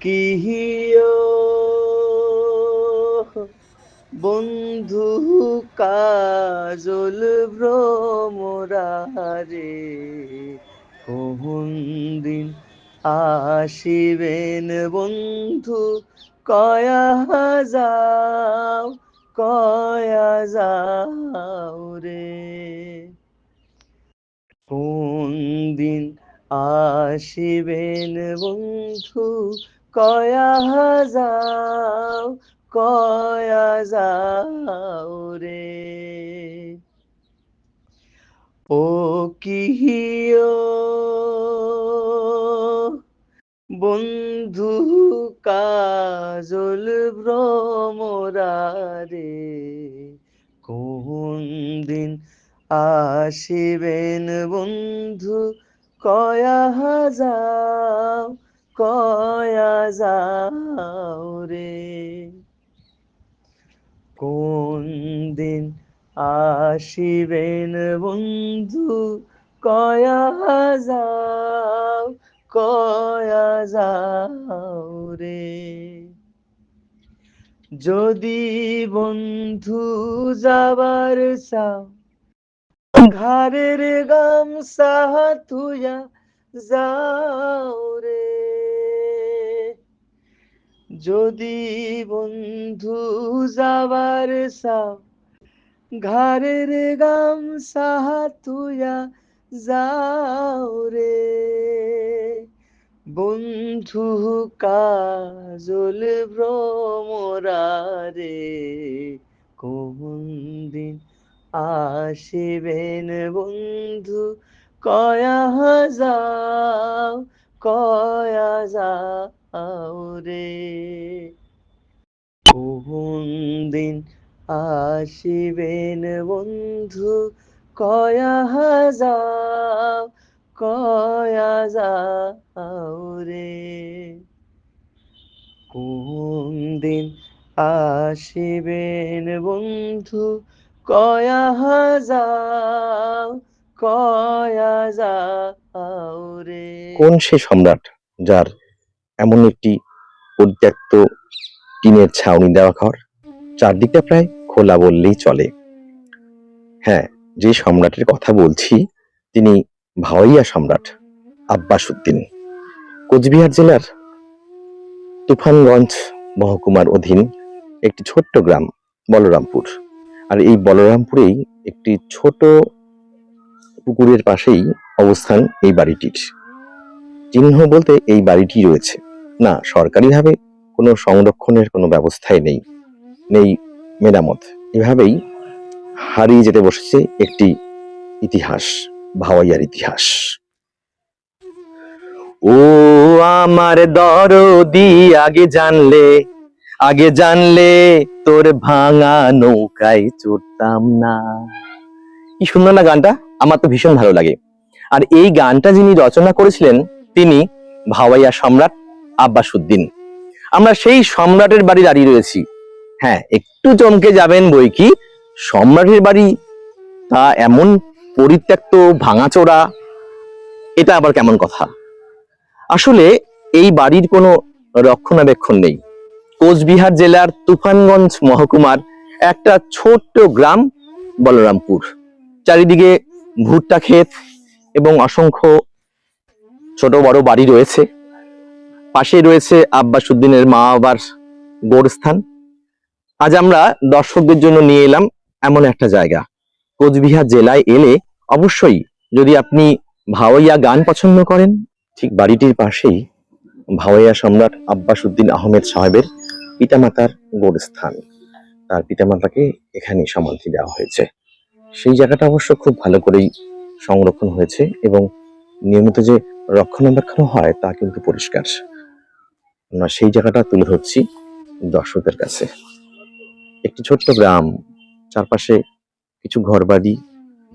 কিহিও বন্ধু কাজল ভ্রমরারে, কোন দিন আসিবেন বন্ধু, কয়া যাও কয়া যাও রে। কোন দিন আসিবেন বন্ধু, কয়া যাও কয়া যাও রে। ও কিহিও বন্ধু কাজল ভ্রমরারে, কোন দিন আসিবেন বন্ধু, কয়া যাও কয়া যাও রে। কোন দিন আসিবেন বন্ধু, কয়া যাও কয়া যাও রে। যদি বন্ধু যাবার চাও, ঘাড়ের গামছা তুইয়া যাও রে। যদি বন্ধু যাবার চাও, ঘাড়ের গামছা তুইয়া যাও রে। বন্ধু কাজল ভ্রমরারে, কোন দিন আসিবেন বন্ধু, কয়া যাও কয়া যাও রে। কোন দিন আসিবেন বন্ধু, কয়া যাও কয়া যাও রে। কোন দিন আসিবেন বন্ধু, কয়া যাও কয়া যাও রে। কোন সে সম্রাট যার এমন একটি পরিত্যক্ত টিনের ছাউনি দেওয়া ঘর, চারদিকটা প্রায় খোলা বললেই চলে? হ্যাঁ, যে সম্রাটের কথা বলছি তিনি ভাওয়াইয়া সম্রাট আব্বাস উদ্দিন। কোচবিহার জেলার তুফানগঞ্জ মহকুমার অধীন একটি ছোট্ট গ্রাম বলরামপুর। আর এই বলরামপুরেই একটি ছোট পুকুরের পাশেই অবস্থান এই বাড়িটির। চিহ্ন বলতে এই বাড়িটি রয়েছে, না সরকারিভাবে কোনো সংরক্ষণের কোনো ব্যবস্থাই নেই, নেই মেরামত। এভাবেই হারিয়ে যেতে বসেছে একটি ইতিহাস, ভাওয়াইয়ার ইতিহাস। ও আমার দরদি আগে জানলে তোর ভাঙা নৌকায় চড়তাম না। কি সুন্দর না গানটা, আমার তো ভীষণ ভালো লাগে। আর এই গানটা যিনি রচনা করেছিলেন তিনি ভাওয়াইয়া সম্রাট আব্বাস উদ্দিন। আমরা সেই সম্রাটের বাড়ি দাঁড়িয়ে রয়েছি। হ্যাঁ, একটু চমকে যাবেন বই কি, সম্রাটের বাড়ি তা এমন পরিত্যক্ত ভাঙাচোরা, এটা আবার কেমন কথা? আসলে এই বাড়ির কোনো রক্ষণাবেক্ষণ নেই। কোচবিহার জেলার তুফানগঞ্জ মহকুমার একটা ছোট্ট গ্রাম বলরামপুর। চারিদিকে ভুট্টা ক্ষেত এবং অসংখ্য ছোট বড় বাড়ি রয়েছে। পাশে রয়েছে আব্বাস উদ্দিনের মা বাবার গোরস্থান। আজ আমরা দর্শকদের জন্য নিয়ে এলাম এমন একটা জায়গা। কোচবিহার জেলায় এলে অবশ্যই, যদি আপনি ভাওয়াইয়া গান পছন্দ করেন, ঠিক বাড়িটির পাশেই ভাওয়াইয়া সম্রাট আব্বাস উদ্দিন আহমেদ সাহেবের পিতামাতার গোরস্থান। তার পিতামাতাকে এখানে সমাধি দেওয়া হয়েছে। সেই জায়গাটা অবশ্য খুব ভালো করেই সংরক্ষণ হয়েছে এবং নিয়মিত যে রক্ষণাবেক্ষণ হয় তা কিন্তু পরিষ্কার। আমরা সেই জায়গাটা তুলে ধরছি দর্শকদের কাছে। একটি ছোট্ট গ্রাম, চারপাশে কিছু ঘরবাড়ি,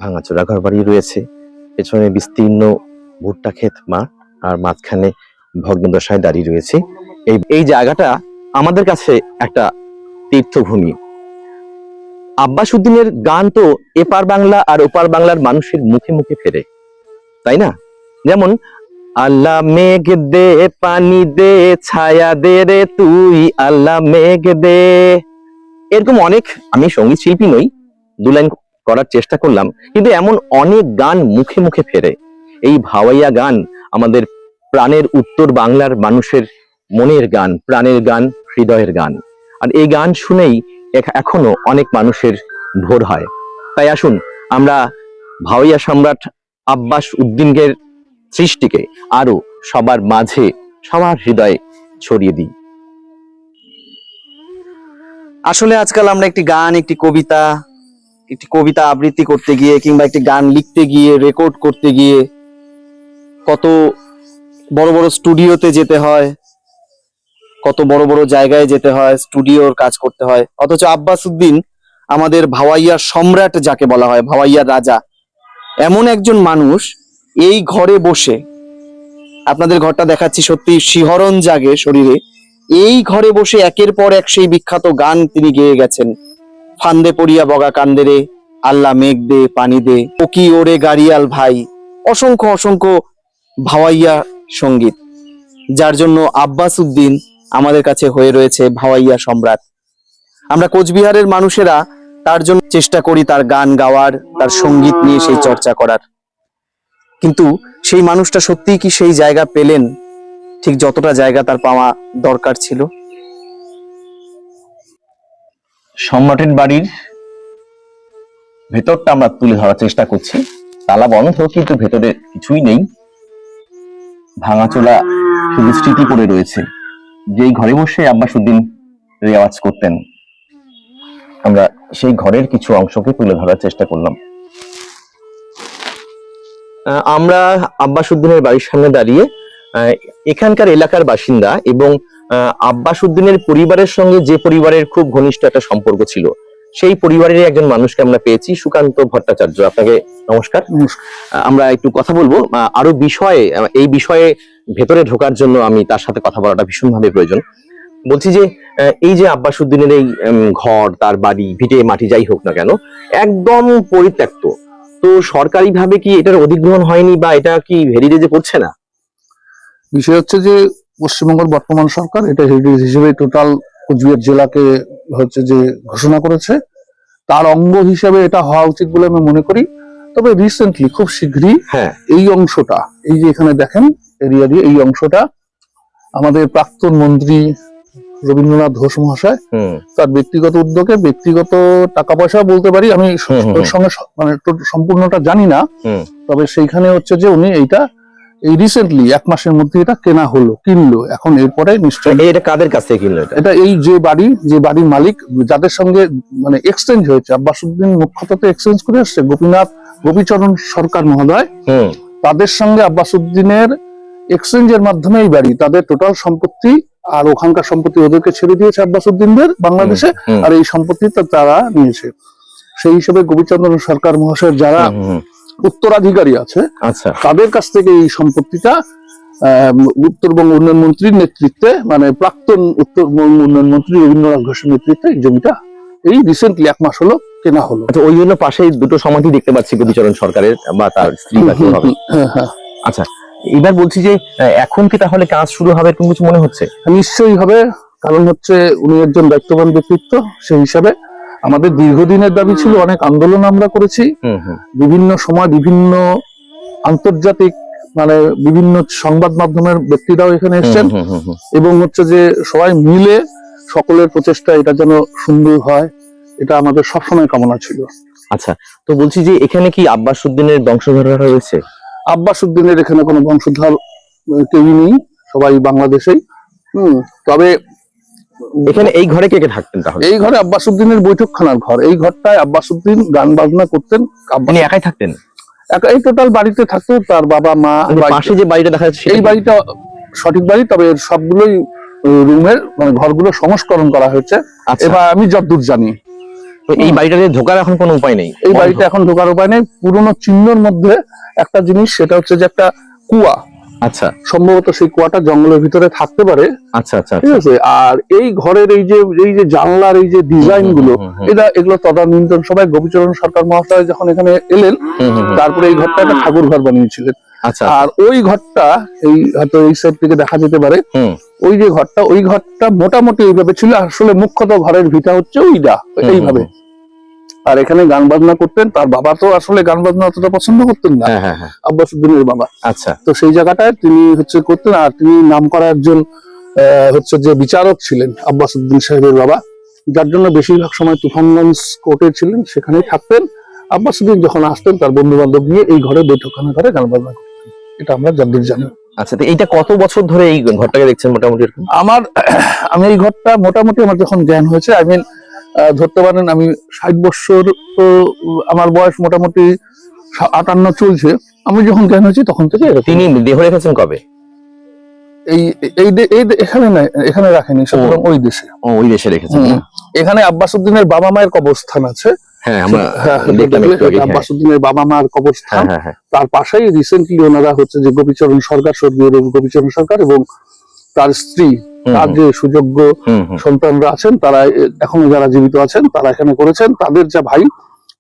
ভাঙাচোরা ঘরবাড়ি রয়েছে, পেছনে বিস্তীর্ণ ভুট্টা ক্ষেত মাঠ, আর মাঝখানে ভগ্নদশায় দাঁড়িয়ে রয়েছে এই জায়গাটা আমাদের কাছে একটা তীর্থভূমি। আব্বাস উদ্দিনের গান তো এপার বাংলা আর ওপার বাংলার মানুষের মুখে মুখে ফেরে, তাই না? যেমন আল্লাহ মেঘ দে পানি দে ছায়া দে রে তুই, আল্লাহ মেঘ দে। এরকম অনেক, আমি সঙ্গীত শিল্পী নই, দু লাইন করার চেষ্টা করলাম, কিন্তু এমন অনেক গান মুখে মুখে ফেরে। এই ভাওয়াইয়া গান আমাদের প্রাণের উত্তর বাংলার মানুষের মনের গান, প্রাণের গান, হৃদয়ের গান। আর এই গান শুনেই এখনো অনেক মানুষের ভোর হয়। তাই আসুন আমরা ভাওয়াইয়া সম্রাট আব্বাস উদ্দিনের সৃষ্টিকে আরো সবার মাঝে, সবার হৃদয়ে ছড়িয়ে দিই। আসলে আজকাল আমরা একটি গান, একটি কবিতা আবৃত্তি করতে গিয়ে কিংবা একটি গান লিখতে গিয়ে, রেকর্ড করতে গিয়ে কত বড় বড় স্টুডিওতে যেতে হয়, কত বড় বড় জায়গায় যেতে হয়, স্টুডিওর কাজ করতে হয়। অথচ আব্বাস উদ্দিন আমাদের ভাওয়াইয়ার সম্রাট যাকে বলা হয়, ভাওয়াইয়ার রাজা, এমন একজন মানুষ এই ঘরে বসে, আপনাদের ঘরটা দেখাচ্ছি, সত্যি শিহরণ জাগে শরীরে। এই ঘরে বসে একের পর এক সেই বিখ্যাত গান তিনি গেয়ে গেছেন। ফান্দে পড়িয়া বগা কান্দেরে, আল্লাহ মেঘ দে পানি দে, ওকি ওরে গাড়িয়াল ভাই, অসংখ্য অসংখ্য ভাওয়াইয়া সঙ্গীত, যার জন্য আব্বাস উদ্দিন আমাদের কাছে হয়ে রয়েছে ভাওয়াইয়া সম্রাট। আমরা কোচবিহারের মানুষেরা তার জন্য চেষ্টা করি তার গান গাওয়ার, তার সঙ্গীত নিয়ে সেই চর্চা করার, কিন্তু সেই মানুষটা সত্যিই কি সেই জায়গা পেলেন ঠিক যতটা জায়গা তার পাওয়া দরকার ছিল? সম্রাটের বাড়ির ভেতরটা আমরা তুলে ধরার চেষ্টা করছি। তালা বন্ধ, কিন্তু ভেতরে কিছুই নেই, ভাঙাচোলা শুধু স্মৃতি পড়ে রয়েছে। যেই ঘরে বসে আব্বাস উদ্দিন রেওয়াজ করতেন, আমরা সেই ঘরের কিছু অংশকে তুলে ধরার চেষ্টা করলাম। আমরা আব্বাস উদ্দিনের বাড়ির সামনে দাঁড়িয়ে এখানকার এলাকার বাসিন্দা এবং আব্বাস উদ্দিনের পরিবারের সঙ্গে যে পরিবারের খুব ঘনিষ্ঠ একটা সম্পর্ক ছিল, সেই পরিবারের একজন মানুষকে আমরা পেয়েছি, সুকান্ত ভট্টাচার্য। আপনাকে নমস্কার। আমরা একটু কথা বলবো আরো বিষয়ে, এই বিষয়ে ভেতরে ঢোকার জন্য আমি তার সাথে কথা বলাটা ভীষণভাবে প্রয়োজন। বলছি যে এই যে আব্বাস উদ্দিনের এই ঘর, তার বাড়ি, ভিটে মাটি যাই হোক না কেন, একদম পরিত্যক্ত, তো সরকারি ভাবে কি এটার অধিগ্রহণ হয়নি বা এটা কি হেরিটেজে পড়ছে না? বিষয় হচ্ছে যে পশ্চিমবঙ্গের বর্তমান সরকার এটা হেরিটেজ হিসেবে টোটাল কোচবিহার জেলাকে হচ্ছে যে ঘোষণা করেছে, তার অঙ্গ হিসেবে এটা হওয়া উচিত বলে আমি মনে করি। তবে রিসেন্টলি খুব শীঘ্রই এই অংশটা, এই যে এখানে দেখেন এরিয়া দিয়ে, এই অংশটা আমাদের প্রাক্তন মন্ত্রী রবীন্দ্রনাথ ঘোষ মহাশয় তার ব্যক্তিগত উদ্যোগে, ব্যক্তিগত টাকা পয়সা বলতে পারি, আমি ওর সঙ্গে মানে সম্পূর্ণটা জানি না, তবে সেইখানে হচ্ছে যে উনি এইটা এই রিসেন্টলি 1 মাসের মধ্যে এটা কিনলো। এখন এরপরে নিশ্চয়ই এটা কাদের কাছ থেকে কিনলো? এটা এই যে বাড়ির মালিক, যাদের সঙ্গে মানে এক্সচেঞ্জ হয়েছে, আব্বাস উদ্দিন মুখ্যত এক্সচেঞ্জ করে আসছে গোপীচরণ সরকার মহোদয়, তাদের সঙ্গে আব্বাস উদ্দিনের এক্সচেঞ্জের মাধ্যমে এই বাড়ি, তাদের টোটাল সম্পত্তি আর ওখানকার সম্পত্তি ওদেরকে ছেড়ে দিয়েছে আব্বাস উদ্দিনদের বাংলাদেশে, আর এই সম্পত্তি তারা নিয়েছে। সেই হিসেবে গোপীচন্দ্র সরকার মহাশয়ের যারা উত্তরাধিকারী আছে, আচ্ছা, তাদের কাছ থেকে এই সম্পত্তিটা উত্তরবঙ্গ উন্নয়ন মন্ত্রীর নেতৃত্বে, মানে প্রাক্তন উত্তরবঙ্গ উন্নয়ন মন্ত্রী রবীন্দ্রনাথ ঘোষের নেতৃত্বে এই জমিটা এই রিসেন্টলি 1 মাস হলো কেনা হলো। আচ্ছা, ওই জন্য পাশেই দুটো সমাধি দেখতে পাচ্ছি গোপীচরণ সরকারের বা তার স্ত্রী। আচ্ছা, এবার বলছি যে এখন কি তাহলে কাজ শুরু হবে এরকম কিছু মনে হচ্ছে? নিশ্চয়ই হবে, কারণ হচ্ছে উনি একজন দায়িত্ববান ব্যক্তিত্ব। সেই হিসাবে আমাদের দীর্ঘদিনের দাবি ছিল, অনেক আন্দোলন আমরা করেছি, বিভিন্ন সময় বিভিন্ন আন্তর্জাতিক মানে বিভিন্ন সংবাদ মাধ্যমের ব্যক্তিরাও এখানে এসেছেন, এবং হচ্ছে যে সবাই মিলে সকলের প্রচেষ্টা এটা যেন সুন্দর হয়, এটা আমাদের সবসময় কামনা ছিল। আচ্ছা, তো বলছি যে এখানে কি আব্বাস উদ্দিনের বংশধররা রয়েছে? আব্বাস উদ্দিনের এখানে কোনো বংশধর কেউই নেই, সবাই বাংলাদেশেই। তবে এখানে এই ঘরে কে কে থাকতেন তাহলে? এই ঘরে আব্বাস উদ্দিনের বৈঠকখানার ঘর, এই ঘরটায় আব্বাস উদ্দিন গান বাজনা করতেন। আপনি একাই থাকতেন? এই টোটাল বাড়িতে থাকতো তার বাবা মা। পাশে যে বাড়িটা দেখা যাচ্ছে এই বাড়িটা সঠিক বাড়ি, তবে এর সবগুলোই রুমের মানে ঘরগুলো সংস্করণ করা হয়েছে। এবার আমি যতদূর জানি এই বাড়িটাতে ঢোকার এখন কোনো উপায় নেই। এই বাড়িতে এখন ঢোকার উপায় নেই। পুরনো চিহ্নের মধ্যে একটা জিনিস, সেটা হচ্ছে যে একটা কুয়া, আচ্ছা, সম্ভবত সেই কুয়াটা জঙ্গলের ভিতরে থাকতে পারে। আচ্ছা আচ্ছা, ঠিক আছে। আর এই ঘরের এই যে জানলার এই যে ডিজাইন গুলো, এগুলো তদানীন্তন সবাই গোপীচরণ সরকার মহাশয় যখন এখানে এলেন, তারপরে এই ঘরটা একটা ঠাকুর ঘর বানিয়েছিলেন। আচ্ছা আর ওই ঘরটা এই হয়তো এই সাইড থেকে দেখা যেতে পারে, হুম ওই যে ঘরটা, ওই ঘরটা মোটামুটি এইভাবে ছিল। আসলে মুখ্যত ঘরের ভিটা হচ্ছে ওইটা এইভাবে। আর এখানে গান বাজনা করতেন। তার বাবা তো আসলে গান বাজনা অতটা পছন্দ করতেন না, হ্যাঁ হ্যাঁ হ্যাঁ আব্বাস উদ্দিনের বাবা। আচ্ছা তো সেই জায়গাটায় তিনি হচ্ছে করতেন। আর তিনি নামকরা একজন হচ্ছে যে বিচারক ছিলেন আব্বাস উদ্দিন সাহেবের বাবা, যার জন্য বেশিরভাগ সময় তুফানগঞ্জ কোর্টে ছিলেন, সেখানেই থাকতেন। আব্বাস উদ্দিন যখন আসতেন তার বন্ধু বান্ধব নিয়ে এই ঘরে বৈঠকখানা করে গান বাজনা করতেন, এটা আমরা যতদূর জানি। আচ্ছা, তো এইটা কত বছর ধরে এই ঘরটাকে দেখছেন মোটামুটি এরকম? আমি এই ঘরটা মোটামুটি আমার যখন জ্ঞান হয়েছে, আই মিন ধরতে পারেন আমি 60 বছর, তো আমার বয়স মোটামুটি 58 চলছে। আমি যখন জ্ঞান হয়েছি তখন থেকে এরকম। তিনি দেহ রেখেছেন কবে? এই এই এখানে নাই, এখানে রাখেনি, সুতরাং ওই দেশে। ও, ওই দেশে রেখেছেন না? এখানে আব্বাস উদ্দিনের বাবা মায়ের কবরস্থান আছে। হ্যাঁ, আমরা দেখলাম একটু আগে। হ্যাঁ আব্বাস উদ্দিনের বাবা মায়ের কবরস্থান। হ্যাঁ হ্যাঁ তার পাশেই রিসেন্টলি ওনারা হচ্ছে যে গোপীচরণ সরকার, স্বর্গীয় গোপীচরণ সরকার এবং তার স্ত্রী, তার যে সুযোগ্য সন্তানরা আছেন, তারা এখনো যারা জীবিত আছেন তারা এখানে করেছেন। তাদের যা ভাই,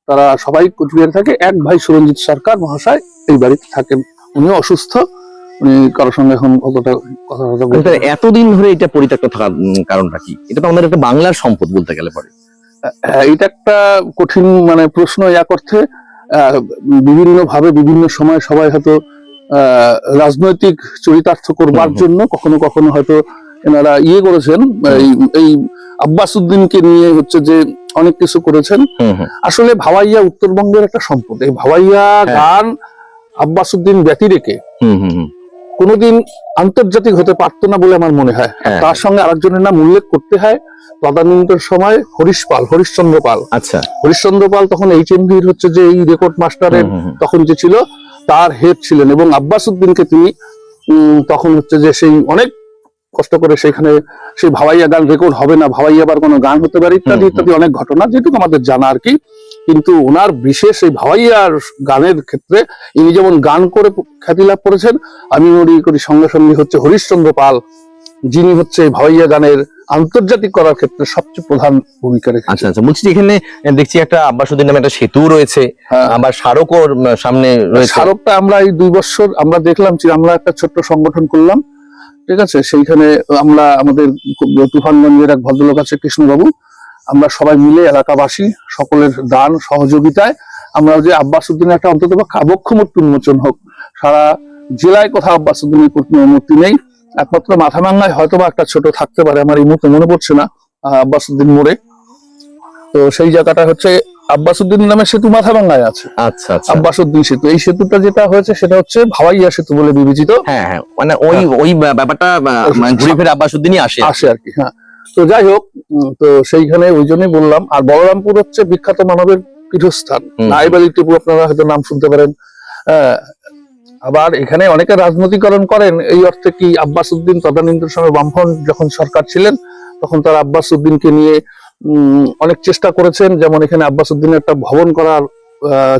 তারা সবাই কোচবিহারে থাকে। এক ভাই সুরঞ্জিত সরকার মহাশয় এই বাড়িতে থাকেন, উনি অসুস্থ, উনি কারোর সঙ্গে এখন অতটা কথা বলতে। এতদিন ধরে এটা পরিত্যক্ত থাকার কারণটা কি? এটা তো আমাদের একটা বাংলার সম্পদ বলতে গেলে পরে। এটা একটা কঠিন মানে প্রশ্ন। এক অর্থে বিভিন্ন ভাবে বিভিন্ন সময় সবাই হয়তো রাজনৈতিক চরিতার্থ করবার জন্য কখনো কখনো হয়তো এনারা করেছেন, এই আব্বাস উদ্দিনকে নিয়ে হচ্ছে যে অনেক কিছু করেছেন। আসলে ভাওয়াইয়া উত্তরবঙ্গের একটা সম্পদ। এই ভাওয়াইয়া গান আব্বাস উদ্দিন ব্যতি রেখে কোনোদিন আন্তর্জাতিক হতে পারতো না বলে আমার মনে হয়। তার সঙ্গে আরেকজনের নাম উল্লেখ করতে হয়, তদানীন্তন সময় হরিশ্চন্দ্র পাল। আচ্ছা, হরিশ্চন্দ্র পাল তখন HMV হচ্ছে যে এই রেকর্ড মাস্টারের তখন যে ছিল তার হেড ছিলেন, এবং আব্বাস উদ্দিনকে তিনি তখন হচ্ছে যে সেই অনেক কষ্ট করে সেখানে সেই ভাওয়াইয়া গান রেকর্ড হবে না, ভাওয়াইয়া আবার কোনো গান হতে পারে ইত্যাদি ইত্যাদি অনেক ঘটনা যেটুকু আমাদের জানা আর কি। কিন্তু ওনার বিশেষ এই ভাওয়াইয়ার গানের ক্ষেত্রে ইনি যেমন গান করে খ্যাতি লাভ করেছেন, আমি মনে করি সঙ্গে সঙ্গে হচ্ছে হরিশ্চন্দ্র পাল, যিনি হচ্ছে ভাওয়াইয়া গানের আন্তর্জাতিক করার ক্ষেত্রে সবচেয়ে প্রধান ভূমিকা রেখেছেন। আচ্ছা আচ্ছা, বলছি এখানে দেখছি একটা আব্বাস উদ্দিন নামে একটা সেতু রয়েছে, আবার স্মারকও সামনে রয়েছে। স্মারকটা আমরা এই 2 বছর আমরা দেখলাম যে আমরা একটা ছোট্ট সংগঠন করলাম, ঠিক আছে। সেইখানে আমরা আমাদের তুফানগঞ্জের এক ভদ্রলোক আছে কৃষ্ণবাবু, আমরা সবাই মিলে এলাকাবাসী সকলের দান সহযোগিতায় আমরা যে আব্বাস উদ্দিনের একটা অন্তত কাবক্ষ মূর্তি উন্মোচন হোক। সারা জেলায় কোথাও আব্বাস উদ্দিনের মূর্তি নেই, একমাত্র মাথাভাঙ্গায় হয়তো বা একটা ছোট থাকতে পারে, আমার এই মুহূর্তে মনে পড়ছে না, আব্বাস উদ্দিন মোড়ে। তো সেই জায়গাটা হচ্ছে আব্বাস উদ্দিন নামে সেতু মাথাভাঙ্গায় আছে। আচ্ছা আচ্ছা, আব্বাস উদ্দিন সেতু। এই সেতুটা যেটা হয়েছে সেটা হচ্ছে ভাওয়াইয়া সেতু বলে বিবেচিত। হ্যাঁ হ্যাঁ, মানে ওই ব্যাপারটা ঘুরে ফিরে আব্বাস উদ্দিনই আসে আর কি। হ্যাঁ, তো যাই হোক, তো সেইখানে ওই জন্যই বললাম। আর বলরামপুর হচ্ছে বিখ্যাত মানবের পীঠস্থান, নাইবালি টিপু আপনারা হয়তো নাম শুনতে পারেন। আবার এখানে অনেকে রাজনৈতিকরণ করেন এই অর্থে কি, আব্বাস উদ্দিন তদানীন্তন সময় বামফ্রন্ট যখন সরকার ছিলেন তখন তারা আব্বাস উদ্দিনকে নিয়ে অনেক চেষ্টা করেছেন। যেমন এখানে আব্বাস উদ্দিনের একটা ভবন করার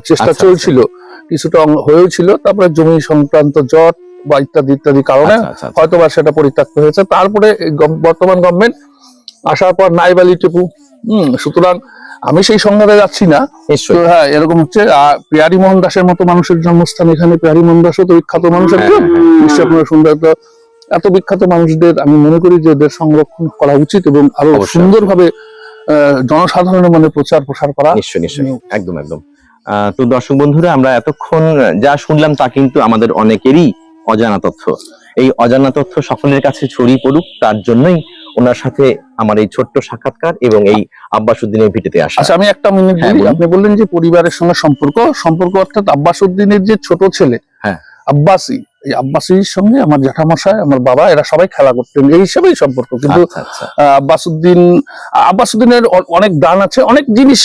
চেষ্টা চলছিল, কিছুটা হয়েও ছিল, তারপরে জমি সংক্রান্ত জট বা ইত্যাদি ইত্যাদি কারণে হয়তোবা সেটা পরিত্যক্ত হয়েছে। তারপরে বর্তমান গভর্নমেন্ট আসার পর নাইবালি টিপু। সুতরাং আমি সেই সংঘাতে যাচ্ছি না। হ্যাঁ, এরকম হচ্ছে। পিয়ারি মোহন দাসের মতো মানুষের জন্মস্থান এখানে। পিয়ারি মোহন দাসও তো বিখ্যাত মানুষ একজন, নিশ্চয়ই আপনারা শুনবেন। এত বিখ্যাত মানুষদের আমি মনে করি যে এদের সংরক্ষণ করা উচিত এবং আরো সুন্দরভাবে জনসাধারণের মনে প্রচার প্রসার করা। নিশ্চয়ই নিশ্চয়ই, একদম একদম। তো দর্শক বন্ধুরা, আমরা এতক্ষণ যা শুনলাম তা কিন্তু আমাদের অনেকেরই অজানা তথ্য। এই অজানা তথ্য সকলের কাছে ছড়িয়ে পড়ুক, তার জন্যই ওনার সাথে আমার এই ছোট্ট সাক্ষাৎকার এবং এই আব্বাস উদ্দিনের ভিটেতে আসা। আচ্ছা, আমি একটা মিনিট বলি। আপনি বললেন যে পরিবারের সঙ্গে সম্পর্ক অর্থাৎ আব্বাস উদ্দিনের যে ছোট ছেলে আব্বাসী, এই আব্বাসীর সঙ্গে আমার জ্যাঠামশাই, আমার বাবা, এরা সবাই খেলা করতেন, এই হিসেবেই সম্পর্ক। কিন্তু আব্বাস উদ্দিনের অনেক দান আছে, অনেক জিনিস।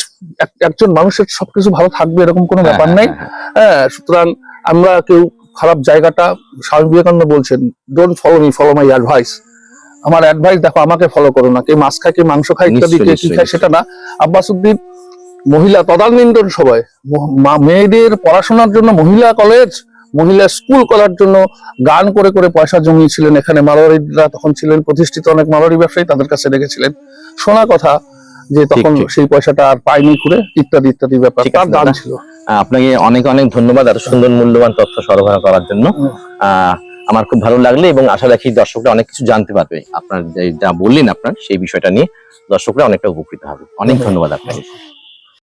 একজন মানুষের সবকিছু ভালো থাকবে এরকম কোনো ব্যাপার নাই। সুতরাং আমরা কেউ খারাপ জায়গাটা, স্বামী বিবেকানন্দ বলছেন, don't follow me, follow my advice. আমার অ্যাডভাইস দেখো, আমাকে ফলো করো না। কে মাছ খায়, কে মাংস খায় ইত্যাদি, কে কি খায় সেটা না। আব্বাস উদ্দিন মহিলা তদানীন্তন সবাই মেয়েদের পড়াশোনার জন্য মহিলা কলেজ, মহিলা স্কুল করার জন্য গান করে করে পয়সা জমিয়েছিলেন। এখানে মারোয়ারিরা তখন ছিলেন প্রতিষ্ঠিত, অনেক মারোয়ারি ব্যবসায়ী, তাদের কাছে রেখেছিলেন। শোনা কথা যে তখন সেই পয়সাটা আর পায়নি ঘুরে, ইত্যাদি ইত্যাদি ব্যাপার তার দান ছিল। আপনাকে অনেক অনেক ধন্যবাদ এত সুন্দর মূল্যবান তথ্য সরবরাহ করার জন্য। আমার খুব ভালো লাগলো এবং আশা রাখি দর্শকরা অনেক কিছু জানতে পারবে। আপনার যা বললেন আপনার সেই বিষয়টা নিয়ে দর্শকরা অনেকটা উপকৃত হবে। অনেক ধন্যবাদ আপনাকে।